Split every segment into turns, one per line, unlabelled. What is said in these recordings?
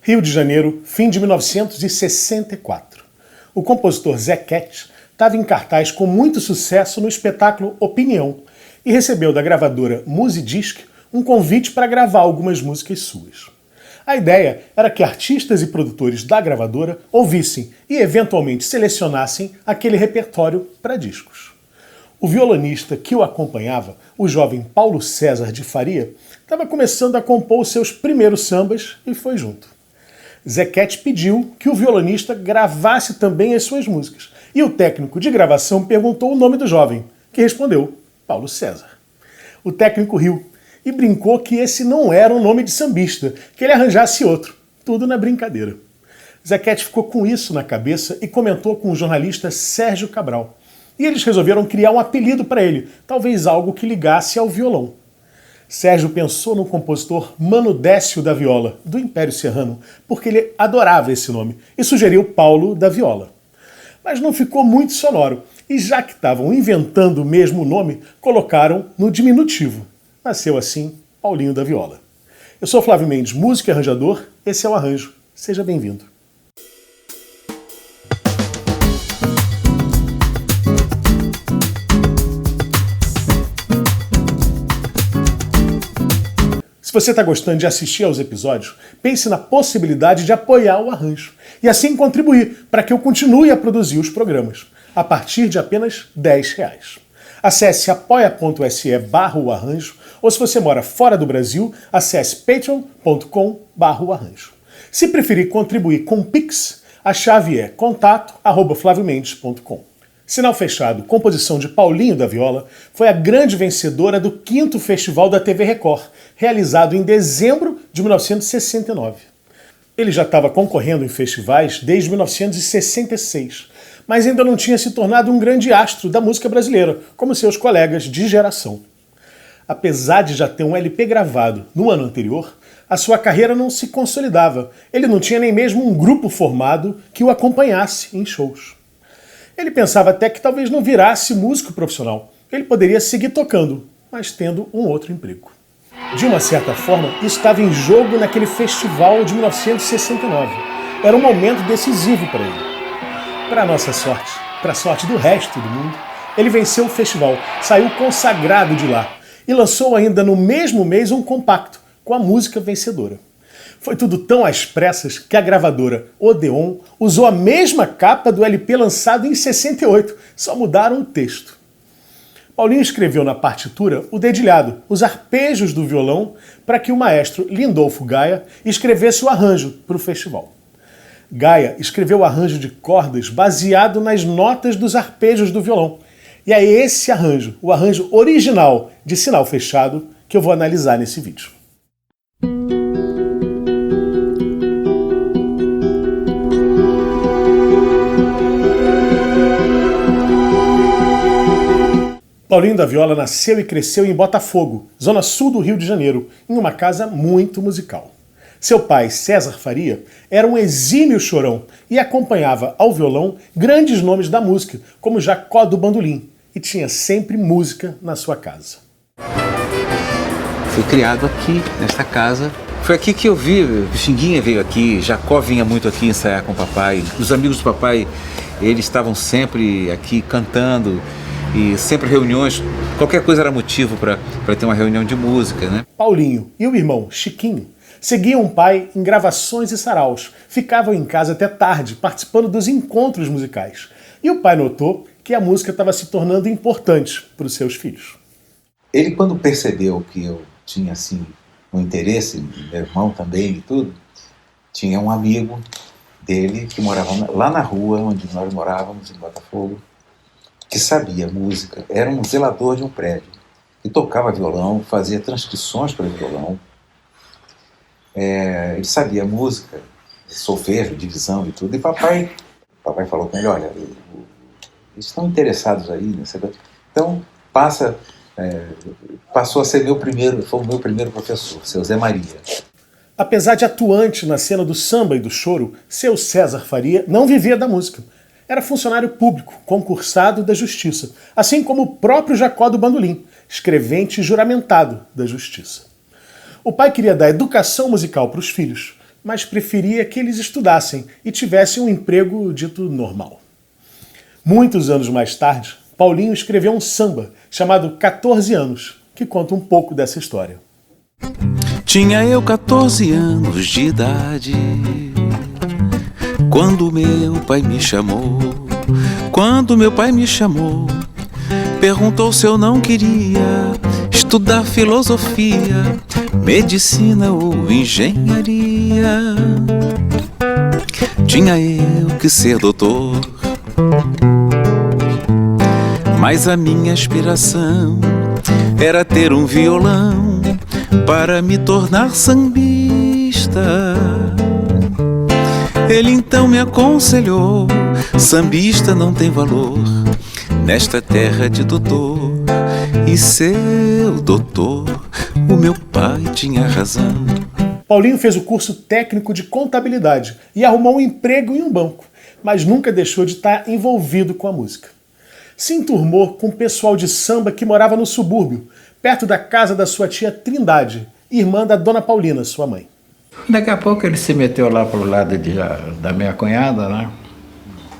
Rio de Janeiro, fim de 1964. O compositor Zequete estava em cartaz com muito sucesso no espetáculo Opinião e recebeu da gravadora Musidisc um convite para gravar algumas músicas suas. A ideia era que artistas e produtores da gravadora ouvissem e eventualmente selecionassem aquele repertório para discos. O violonista que o acompanhava, o jovem Paulo César de Faria, estava começando a compor os seus primeiros sambas e foi junto. Zequete pediu que o violonista gravasse também as suas músicas, e o técnico de gravação perguntou o nome do jovem, que respondeu Paulo César. O técnico riu e brincou que esse não era um nome de sambista, que ele arranjasse outro, tudo na brincadeira. Zequete ficou com isso na cabeça e comentou com o jornalista Sérgio Cabral. E eles resolveram criar um apelido para ele, talvez algo que ligasse ao violão. Sérgio pensou no compositor Mano Décio da Viola, do Império Serrano, porque ele adorava esse nome, e sugeriu Paulo da Viola. Mas não ficou muito sonoro, e já que estavam inventando o mesmo nome, colocaram no diminutivo. Nasceu assim Paulinho da Viola. Eu sou Flávio Mendes, músico e arranjador, esse é o Arranjo. Seja bem-vindo. Se você está gostando de assistir aos episódios, pense na possibilidade de apoiar o Arranjo e assim contribuir para que eu continue a produzir os programas, a partir de apenas R$10. Acesse apoia.se/arranjo ou se você mora fora do Brasil, acesse patreon.com/arranjo. Se preferir contribuir com Pix, a chave é contato@flaviomendes.com. Sinal Fechado, composição de Paulinho da Viola, foi a grande vencedora do 5º Festival da TV Record, realizado em dezembro de 1969. Ele já estava concorrendo em festivais desde 1966, mas ainda não tinha se tornado um grande astro da música brasileira, como seus colegas de geração. Apesar de já ter um LP gravado no ano anterior, a sua carreira não se consolidava. Ele não tinha nem mesmo um grupo formado que o acompanhasse em shows. Ele pensava até que talvez não virasse músico profissional. Ele poderia seguir tocando, mas tendo um outro emprego. De uma certa forma, isso estava em jogo naquele festival de 1969. Era um momento decisivo para ele. Para nossa sorte, para a sorte do resto do mundo, ele venceu o festival, saiu consagrado de lá e lançou ainda no mesmo mês um compacto com a música vencedora. Foi tudo tão às pressas que a gravadora Odeon usou a mesma capa do LP lançado em 68, só mudaram o texto. Paulinho escreveu na partitura o dedilhado, os arpejos do violão, para que o maestro Lindolfo Gaia escrevesse o arranjo para o festival. Gaia escreveu o arranjo de cordas baseado nas notas dos arpejos do violão. E é esse arranjo, o arranjo original de Sinal Fechado, que eu vou analisar nesse vídeo. Paulinho da Viola nasceu e cresceu em Botafogo, zona sul do Rio de Janeiro, em uma casa muito musical. Seu pai, César Faria, era um exímio chorão e acompanhava ao violão grandes nomes da música, como Jacó do Bandolim, e tinha sempre música na sua casa.
Fui criado aqui, nesta casa. Foi aqui que eu vi, Pixinguinha veio aqui, Jacó vinha muito aqui ensaiar com o papai. Os amigos do papai, eles estavam sempre aqui cantando. E sempre reuniões, qualquer coisa era motivo para ter uma reunião de música, né?
Paulinho e o irmão Chiquinho seguiam o pai em gravações e saraus, ficavam em casa até tarde, participando dos encontros musicais. E o pai notou que a música estava se tornando importante para os seus filhos.
Ele, quando percebeu que eu tinha, assim, um interesse, meu irmão também e tudo, tinha um amigo dele que morava lá na rua onde nós morávamos, em Botafogo, que sabia música, era um zelador de um prédio, que tocava violão, fazia transcrições para violão, ele sabia música, solfejo, divisão e tudo, e papai falou com ele, olha, eles estão interessados aí, né? Então passou a ser foi o meu primeiro professor, seu Zé Maria.
Apesar de atuante na cena do samba e do choro, seu César Faria não vivia da música. Era funcionário público, concursado da Justiça, assim como o próprio Jacó do Bandolim, escrevente juramentado da Justiça. O pai queria dar educação musical para os filhos, mas preferia que eles estudassem e tivessem um emprego dito normal. Muitos anos mais tarde, Paulinho escreveu um samba chamado 14 anos, que conta um pouco dessa história.
Tinha eu 14 anos de idade quando meu pai me chamou. Quando meu pai me chamou, perguntou se eu não queria estudar filosofia, medicina ou engenharia. Tinha eu que ser doutor, mas a minha aspiração era ter um violão para me tornar sambista. Ele então me aconselhou: sambista não tem valor nesta terra de doutor. E seu doutor, o meu pai tinha razão.
Paulinho fez o curso técnico de contabilidade e arrumou um emprego em um banco, mas nunca deixou de estar envolvido com a música. Se enturmou com o pessoal de samba que morava no subúrbio, perto da casa da sua tia Trindade, irmã da Dona Paulina, sua mãe.
Daqui a pouco ele se meteu lá pro lado da minha cunhada, né?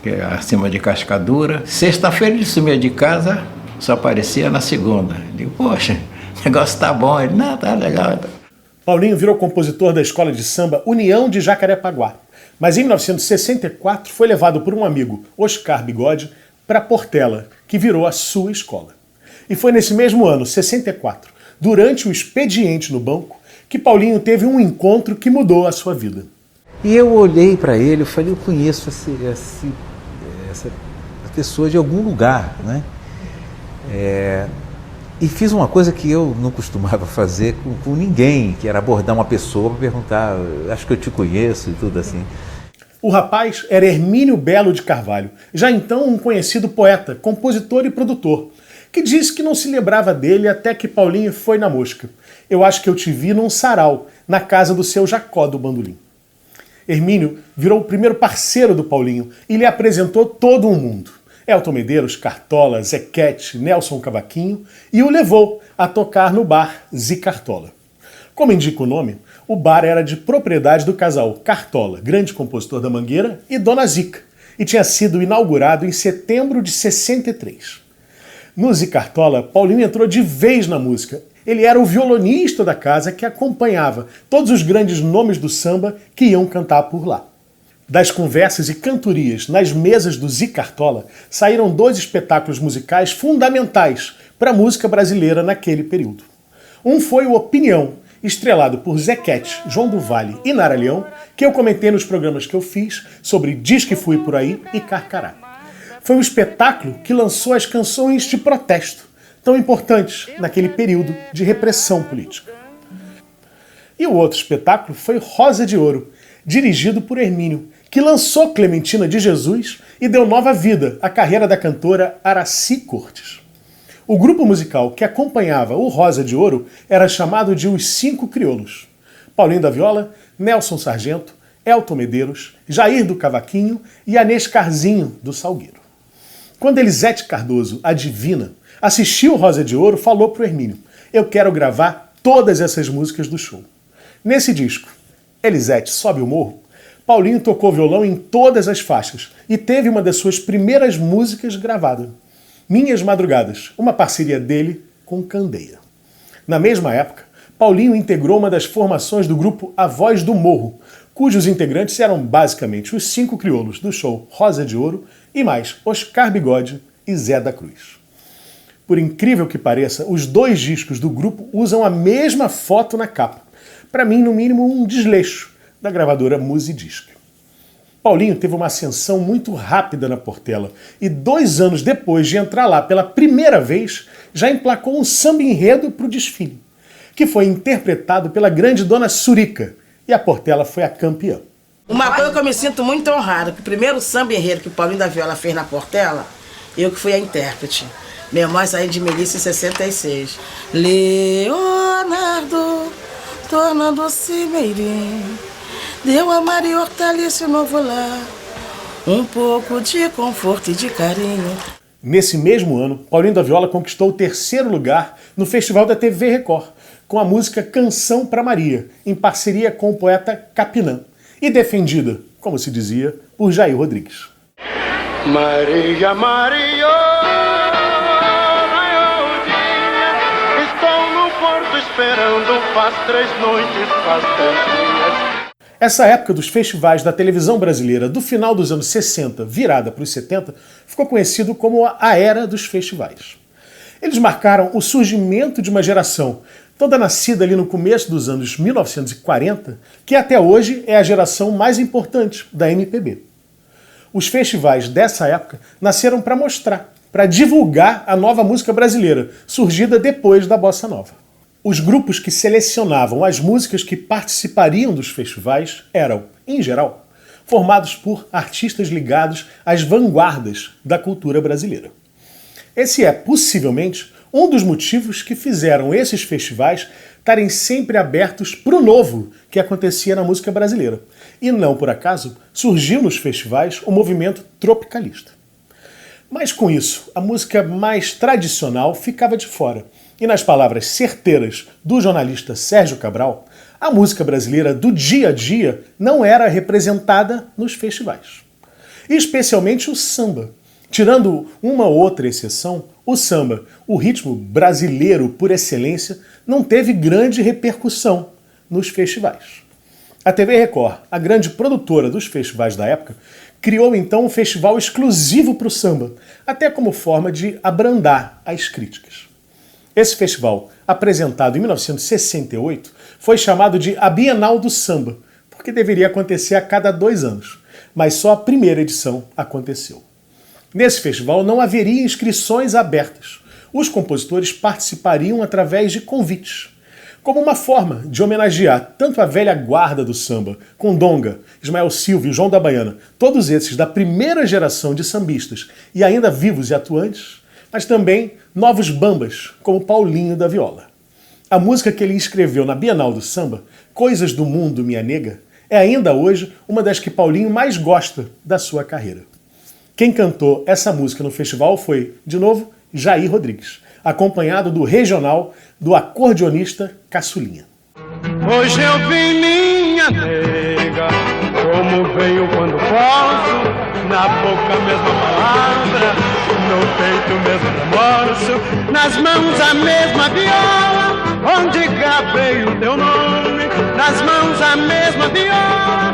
Que é acima de Cascadura. Sexta-feira ele sumia de casa, só aparecia na segunda. Eu digo, poxa, o negócio tá bom. Ele, não, tá legal.
Paulinho virou compositor da escola de samba União de Jacarepaguá, mas em 1964 foi levado por um amigo, Oscar Bigode, para Portela, que virou a sua escola. E foi nesse mesmo ano, 64, durante o expediente no banco, que Paulinho teve um encontro que mudou a sua vida.
E eu olhei para ele, eu falei, eu conheço essa pessoa de algum lugar, né? E fiz uma coisa que eu não costumava fazer com ninguém, que era abordar uma pessoa para perguntar, acho que eu te conheço e tudo assim.
O rapaz era Hermínio Belo de Carvalho, já então um conhecido poeta, compositor e produtor, que disse que não se lembrava dele até que Paulinho foi na mosca. Eu acho que eu te vi num sarau, na casa do seu Jacó do Bandolim. Hermínio virou o primeiro parceiro do Paulinho e lhe apresentou todo um mundo. Elton Medeiros, Cartola, Zequete, Nelson Cavaquinho, e o levou a tocar no bar Zi Cartola. Como indica o nome, o bar era de propriedade do casal Cartola, grande compositor da Mangueira, e Dona Zica, e tinha sido inaugurado em setembro de 63. No Zi Cartola, Paulinho entrou de vez na música. Ele era o violonista da casa que acompanhava todos os grandes nomes do samba que iam cantar por lá. Das conversas e cantorias nas mesas do Zi Cartola saíram 2 espetáculos musicais fundamentais para a música brasileira naquele período. Um foi o Opinião, estrelado por Zequete, João do Vale e Nara Leão, que eu comentei nos programas que eu fiz sobre Diz que Fui Por Aí e Carcará. Foi um espetáculo que lançou as canções de protesto, tão importantes naquele período de repressão política. E o outro espetáculo foi Rosa de Ouro, dirigido por Hermínio, que lançou Clementina de Jesus e deu nova vida à carreira da cantora Aracy Cortes. O grupo musical que acompanhava o Rosa de Ouro era chamado de Os 5 Crioulos. Paulinho da Viola, Nelson Sargento, Elton Medeiros, Jair do Cavaquinho e Anês Carzinho do Salgueiro. Quando Elisete Cardoso, a divina, assistiu Rosa de Ouro, falou para o Hermínio: eu quero gravar todas essas músicas do show. Nesse disco, Elisete Sobe o Morro, Paulinho tocou violão em todas as faixas e teve uma das suas primeiras músicas gravada, Minhas Madrugadas, uma parceria dele com Candeia. Na mesma época, Paulinho integrou uma das formações do grupo A Voz do Morro, cujos integrantes eram basicamente os 5 crioulos do show Rosa de Ouro e mais Oscar Bigode e Zé da Cruz. Por incrível que pareça, os 2 discos do grupo usam a mesma foto na capa. Para mim, no mínimo, um desleixo da gravadora Musidisc. Paulinho teve uma ascensão muito rápida na Portela e 2 anos depois de entrar lá pela primeira vez, já emplacou um samba enredo para o desfile, que foi interpretado pela grande Dona Surica, e a Portela foi a campeã.
Uma coisa que eu me sinto muito honrada, que o primeiro samba enredo que o Paulinho da Viola fez na Portela, eu que fui a intérprete. Minha irmã saiu de Melissa em 66. Leonardo, tornando-se meirim, deu a Maria Hortaliça Novo Lar um pouco de conforto e de carinho.
Nesse mesmo ano, Paulinho da Viola conquistou o 3º lugar no Festival da TV Record, com a música Canção pra Maria, em parceria com o poeta Capinã, e defendida, como se dizia, por Jair Rodrigues.
Maria, Maria, estou no porto esperando, faz 3 noites, faz 3 dias.
Essa época dos festivais da televisão brasileira do final dos anos 60, virada para os 70, ficou conhecido como a Era dos Festivais. Eles marcaram o surgimento de uma geração, toda nascida ali no começo dos anos 1940, que até hoje é a geração mais importante da MPB. Os festivais dessa época nasceram para mostrar, para divulgar a nova música brasileira, surgida depois da Bossa Nova. Os grupos que selecionavam as músicas que participariam dos festivais eram, em geral, formados por artistas ligados às vanguardas da cultura brasileira. Esse é, possivelmente, um dos motivos que fizeram esses festivais estarem sempre abertos para o novo que acontecia na música brasileira. E não por acaso surgiu nos festivais o movimento tropicalista. Mas com isso, a música mais tradicional ficava de fora. E nas palavras certeiras do jornalista Sérgio Cabral, a música brasileira do dia a dia não era representada nos festivais. Especialmente o samba. Tirando uma ou outra exceção, o samba, o ritmo brasileiro por excelência, não teve grande repercussão nos festivais. A TV Record, a grande produtora dos festivais da época, criou então um festival exclusivo para o samba, até como forma de abrandar as críticas. Esse festival, apresentado em 1968, foi chamado de a Bienal do Samba, porque deveria acontecer a cada 2 anos, mas só a primeira edição aconteceu. Nesse festival não haveria inscrições abertas. Os compositores participariam através de convites, como uma forma de homenagear tanto a velha guarda do samba, com Donga, Ismael Silva e João da Baiana, todos esses da primeira geração de sambistas e ainda vivos e atuantes, mas também novos bambas, como Paulinho da Viola. A música que ele escreveu na Bienal do Samba, Coisas do Mundo, Minha Nega, é ainda hoje uma das que Paulinho mais gosta da sua carreira. Quem cantou essa música no festival foi, de novo, Jair Rodrigues, acompanhado do regional do acordeonista Caçulinha.
Hoje eu vi minha nega, como veio quando posso, na boca a mesma palavra, no peito o mesmo remorso, nas mãos a mesma viola, onde gravei o teu nome, nas mãos a mesma viola,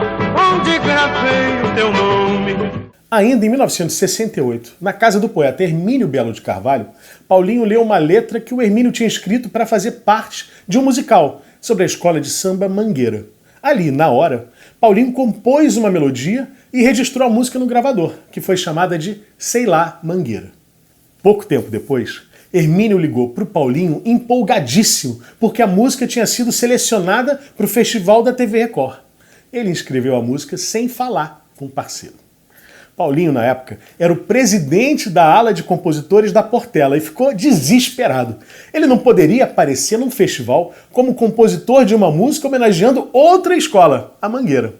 onde gravei o teu nome.
Ainda em 1968, na casa do poeta Hermínio Belo de Carvalho, Paulinho leu uma letra que o Hermínio tinha escrito para fazer parte de um musical sobre a escola de samba Mangueira. Ali, na hora, Paulinho compôs uma melodia e registrou a música no gravador, que foi chamada de Sei Lá Mangueira. Pouco tempo depois, Hermínio ligou para o Paulinho empolgadíssimo, porque a música tinha sido selecionada para o festival da TV Record. Ele escreveu a música sem falar com o parceiro. Paulinho, na época, era o presidente da ala de compositores da Portela e ficou desesperado. Ele não poderia aparecer num festival como compositor de uma música homenageando outra escola, a Mangueira.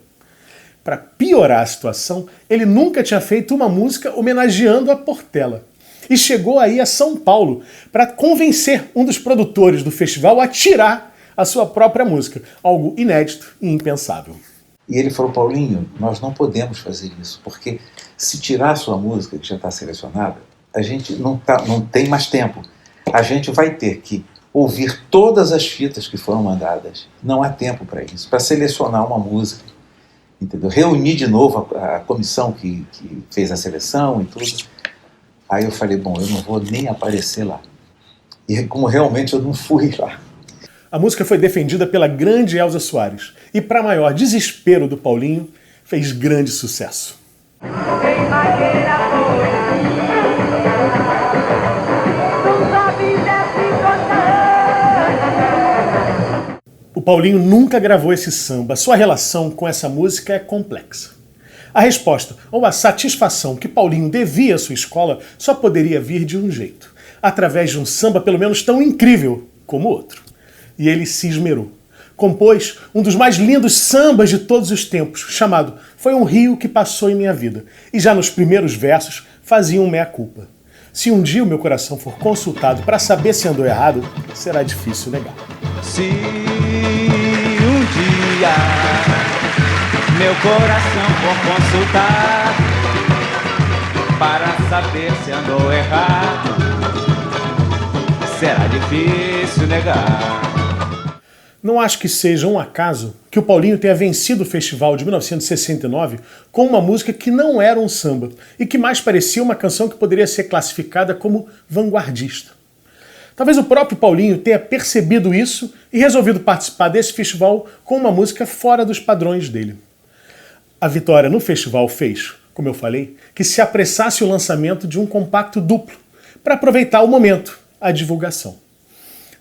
Para piorar a situação, ele nunca tinha feito uma música homenageando a Portela. E chegou aí a São Paulo para convencer um dos produtores do festival a tirar a sua própria música, algo inédito e impensável.
E ele falou, Paulinho, nós não podemos fazer isso, porque se tirar a sua música, que já está selecionada, a gente não tem mais tempo. A gente vai ter que ouvir todas as fitas que foram mandadas. Não há tempo para isso, para selecionar uma música. Entendeu? Reunir de novo a comissão que fez a seleção e tudo. Aí eu falei, bom, eu não vou nem aparecer lá. E como realmente eu não fui lá.
A música foi defendida pela grande Elza Soares e, para maior desespero do Paulinho, fez grande sucesso. O Paulinho nunca gravou esse samba, sua relação com essa música é complexa. A resposta, ou a satisfação que Paulinho devia à sua escola, só poderia vir de um jeito, através de um samba pelo menos tão incrível como o outro. E ele se esmerou. Compôs um dos mais lindos sambas de todos os tempos, chamado Foi um Rio que Passou em Minha Vida, e já nos primeiros versos fazia um meia-culpa. Se um dia o meu coração for consultado para saber se andou errado, será difícil negar.
Se um dia meu coração por consultar, para saber se andou errado, será difícil negar.
Não acho que seja um acaso que o Paulinho tenha vencido o festival de 1969 com uma música que não era um samba e que mais parecia uma canção que poderia ser classificada como vanguardista. Talvez o próprio Paulinho tenha percebido isso e resolvido participar desse festival com uma música fora dos padrões dele. A vitória no festival fez, como eu falei, que se apressasse o lançamento de um compacto duplo para aproveitar o momento, a divulgação.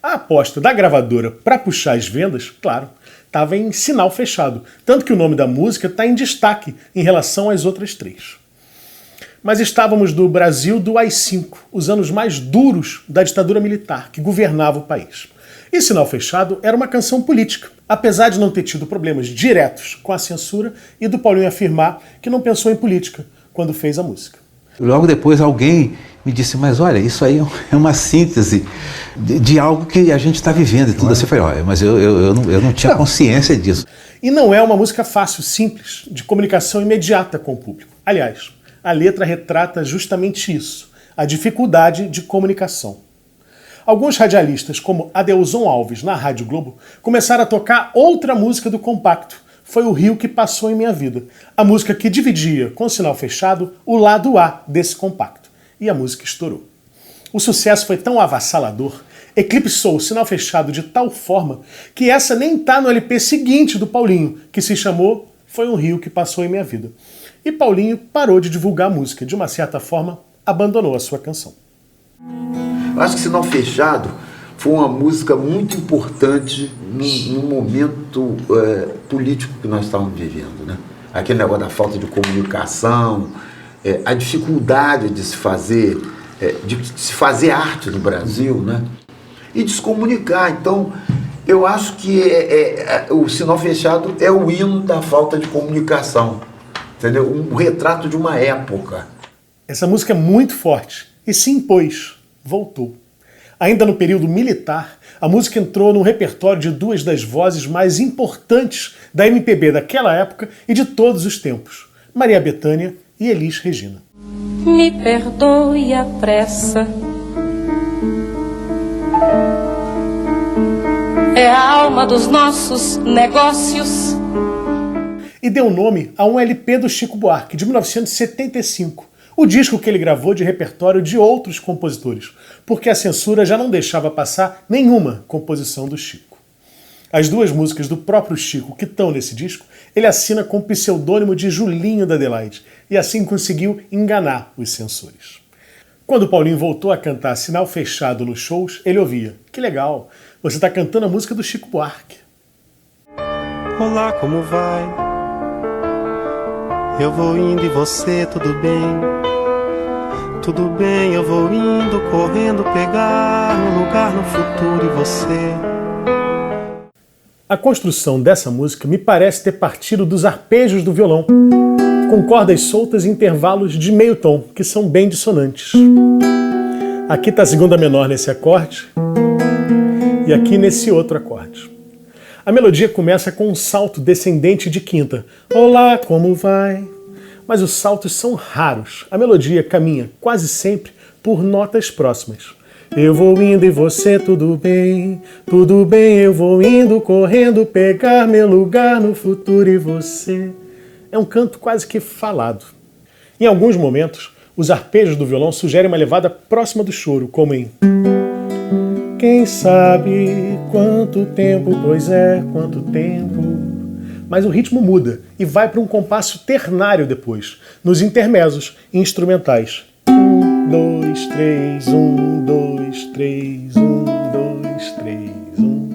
A aposta da gravadora para puxar as vendas, claro, estava em sinal fechado, tanto que o nome da música está em destaque em relação às outras três. Mas estávamos no Brasil do AI-5, os anos mais duros da ditadura militar que governava o país. E Sinal Fechado era uma canção política, apesar de não ter tido problemas diretos com a censura e do Paulinho afirmar que não pensou em política quando fez a música.
Logo depois alguém me disse, mas olha, isso aí é uma síntese de algo que a gente está vivendo e tudo assim. Eu falei, olha, mas eu não tinha consciência disso.
E não é uma música fácil, simples, de comunicação imediata com o público. Aliás, a letra retrata justamente isso, a dificuldade de comunicação. Alguns radialistas, como Adelson Alves, na Rádio Globo, começaram a tocar outra música do compacto. Foi O Rio que Passou em Minha Vida, a música que dividia, com Sinal Fechado, o lado A desse compacto. E a música estourou. O sucesso foi tão avassalador, eclipsou o Sinal Fechado de tal forma que essa nem tá no LP seguinte do Paulinho, que se chamou Foi um Rio que Passou em Minha Vida. E Paulinho parou de divulgar a música, de uma certa forma, abandonou a sua canção.
Acho que Sinal Fechado foi uma música muito importante no momento político que nós estávamos vivendo, né? Aquele negócio da falta de comunicação, a dificuldade de se fazer arte no Brasil, né? E de se comunicar. Então, eu acho que o Sinal Fechado é o hino da falta de comunicação, entendeu? Um retrato de uma época.
Essa música é muito forte e se impôs, voltou. Ainda no período militar, a música entrou no repertório de duas das vozes mais importantes da MPB daquela época e de todos os tempos, Maria Bethânia e Elis Regina.
Me perdoe a pressa, é a alma dos nossos negócios.
E deu nome a um LP do Chico Buarque, de 1975, o disco que ele gravou de repertório de outros compositores, porque a censura já não deixava passar nenhuma composição do Chico. As duas músicas do próprio Chico que estão nesse disco, ele assina com o pseudônimo de Julinho da Adelaide, e assim conseguiu enganar os censores. Quando o Paulinho voltou a cantar Sinal Fechado nos shows, ele ouvia: "Que legal, você está cantando a música do Chico Buarque."
Olá, como vai? Eu vou indo e você, tudo bem? Tudo bem, eu vou indo, correndo, pegar um lugar no futuro e você.
A construção dessa música me parece ter partido dos arpejos do violão, com cordas soltas e intervalos de meio tom, que são bem dissonantes. Aqui está a segunda menor nesse acorde, e aqui nesse outro acorde. A melodia começa com um salto descendente de quinta. Olá, como vai? Mas os saltos são raros. A melodia caminha quase sempre por notas próximas. Eu vou indo e você, tudo bem, eu vou indo, correndo, pegar meu lugar no futuro e você. É um canto quase que falado. Em alguns momentos, os arpejos do violão sugerem uma levada próxima do choro, como em quem sabe quanto tempo, pois é, quanto tempo. Mas o ritmo muda e vai para um compasso ternário depois, nos intermesos instrumentais. 1, 2, 3, 1, 2, 3, 1, 2, 3, 1.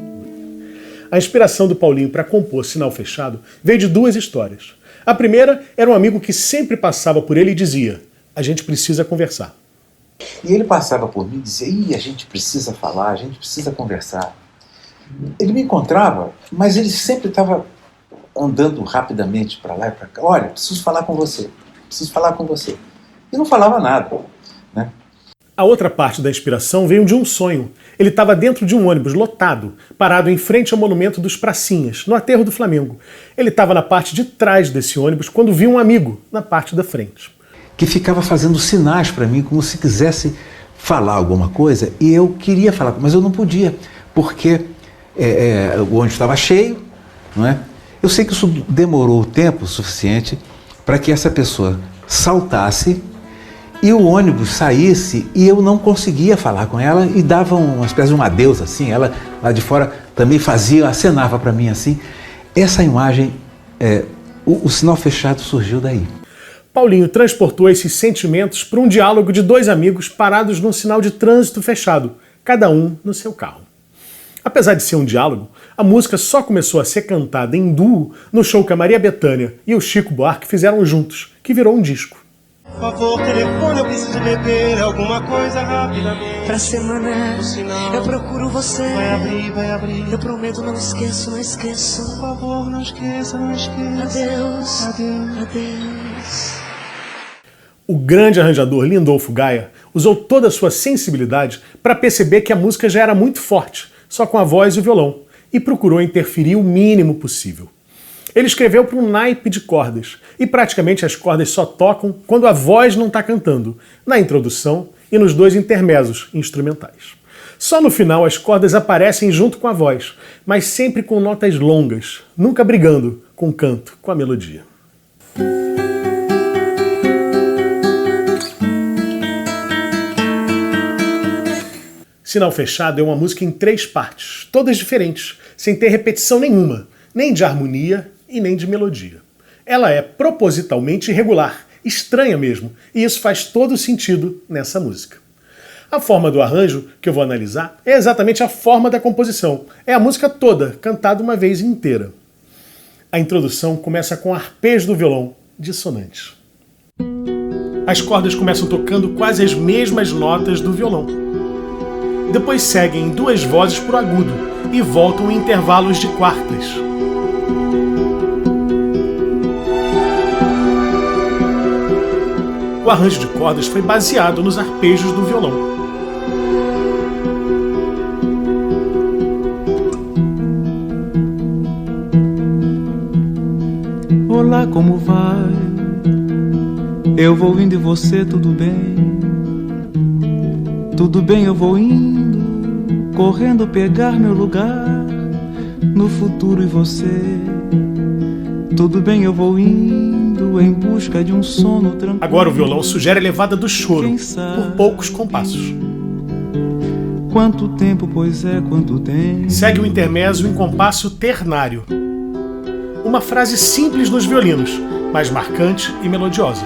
A inspiração do Paulinho para compor Sinal Fechado veio de duas histórias. A primeira era um amigo que sempre passava por ele e dizia: "A gente precisa conversar."
E ele passava por mim e dizia: a gente precisa falar, a gente precisa conversar. Ele me encontrava, mas ele sempre estava andando rapidamente para lá e para cá. Olha, preciso falar com você, preciso falar com você. E não falava nada, né?
A outra parte da inspiração veio de um sonho. Ele estava dentro de um ônibus lotado, parado em frente ao monumento dos Pracinhas, no aterro do Flamengo. Ele estava na parte de trás desse ônibus quando viu um amigo na parte da frente.
Que ficava fazendo sinais para mim, como se quisesse falar alguma coisa, e eu queria falar, mas eu não podia, porque o ônibus estava cheio, não é? Eu sei que isso demorou tempo suficiente para que essa pessoa saltasse e o ônibus saísse e eu não conseguia falar com ela e dava uma espécie de um adeus assim, ela lá de fora também acenava para mim assim. Essa imagem, o Sinal Fechado surgiu daí.
Paulinho transportou esses sentimentos para um diálogo de dois amigos parados num sinal de trânsito fechado, cada um no seu carro. Apesar de ser um diálogo, a música só começou a ser cantada em duo no show que a Maria Bethânia e o Chico Buarque fizeram juntos, que virou um disco.
Por favor, telefone, eu preciso beber alguma coisa rapidamente.
Pra semana eu procuro você.
Vai abrir.
Eu prometo, não esqueço.
Por favor, não esqueça.
Adeus.
O grande arranjador Lindolfo Gaia usou toda a sua sensibilidade para perceber que a música já era muito forte, só com a voz e o violão, e procurou interferir o mínimo possível. Ele escreveu para um naipe de cordas, e praticamente as cordas só tocam quando a voz não está cantando, na introdução e nos dois intermesos instrumentais. Só no final as cordas aparecem junto com a voz, mas sempre com notas longas, nunca brigando com o canto, com a melodia. Sinal Fechado é uma música em 3 partes, todas diferentes, sem ter repetição nenhuma, nem de harmonia e nem de melodia. Ela é propositalmente irregular, estranha mesmo, e isso faz todo sentido nessa música. A forma do arranjo, que eu vou analisar, é exatamente a forma da composição. É a música toda, cantada uma vez inteira. A introdução começa com arpejos do violão, dissonantes. As cordas começam tocando quase as mesmas notas do violão. Depois seguem 2 vozes por agudo e voltam em intervalos de quartas. O arranjo de cordas foi baseado nos arpejos do violão.
Olá, como vai? Eu vou indo e você, tudo bem? Tudo bem, eu vou indo, correndo pegar meu lugar no futuro e você. Tudo bem, eu vou indo em busca de um sono tranquilo.
Agora o violão sugere a levada do choro, por poucos compassos.
Quanto tempo, pois é, quanto tempo.
Segue o intermezzo em compasso ternário. Uma frase simples nos violinos, mas marcante e melodiosa.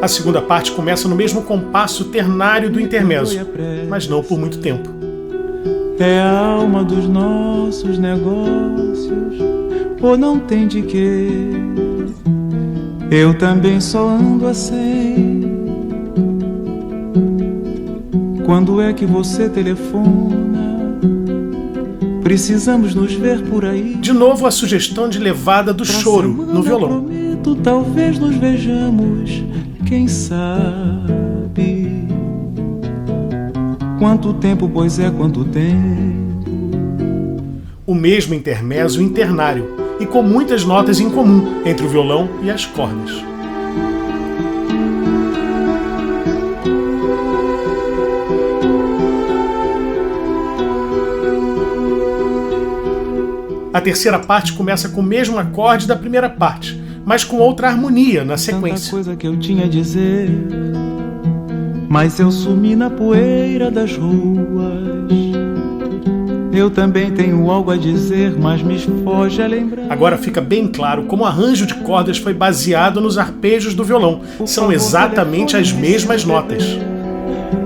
A segunda parte começa no mesmo compasso ternário do intermezzo, mas não por muito tempo.
É a alma dos nossos negócios, ou não tem de quê? Eu também só ando assim. Quando é que você telefona? Precisamos nos ver por aí.
De novo a sugestão de levada do choro no violão.
Prometo, talvez nos vejamos, quem sabe? Quanto tempo, pois é, quanto tempo?
O mesmo intermezzo internário, e com muitas notas em comum entre o violão e as cordas. A terceira parte começa com o mesmo acorde da primeira parte, mas com outra harmonia na sequência.
Tanta coisa que eu tinha a dizer, mas eu sumi na poeira das ruas. Eu também tenho algo a dizer, mas me foge a lembrar.
Agora fica bem claro como o arranjo de cordas foi baseado nos arpejos do violão. São exatamente as mesmas notas.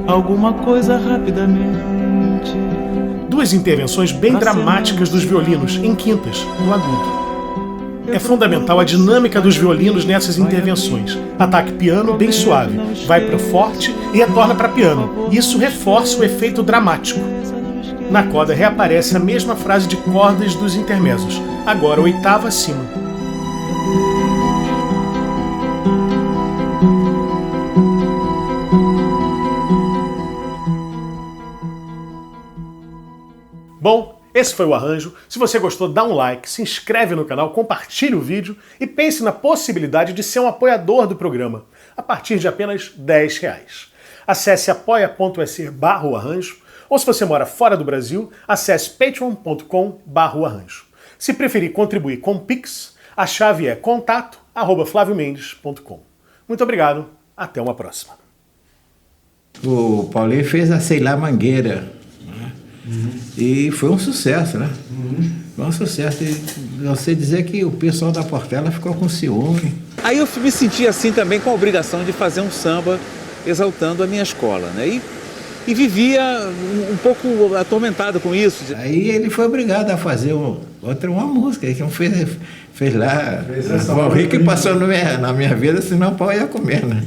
Alguma coisa rapidamente.
2 intervenções bem dramáticas dos violinos, em quintas, no agudo. É fundamental a dinâmica dos violinos nessas intervenções. Ataque piano bem suave, vai para forte e retorna para piano. Isso reforça o efeito dramático. Na coda reaparece a mesma frase de cordas dos intermesos, agora oitava acima. Bom, esse foi o arranjo. Se você gostou, dá um like, se inscreve no canal, compartilhe o vídeo e pense na possibilidade de ser um apoiador do programa, a partir de apenas R$10. Acesse apoia.se/arranjo, ou se você mora fora do Brasil, acesse patreon.com/arranjo. Se preferir contribuir com Pix, a chave é contato@flaviomendes.com. Muito obrigado, até uma próxima.
O Paulinho fez a Sei Lá Mangueira, né? E foi um sucesso, né? Foi um sucesso. E você dizer que o pessoal da Portela ficou com ciúme.
Aí eu me senti assim também com a obrigação de fazer um samba exaltando a minha escola, né? E vivia um pouco atormentado com isso.
Aí ele foi obrigado a fazer uma música, que fez lá. O Rick passou na minha vida, senão o pau ia comer, né?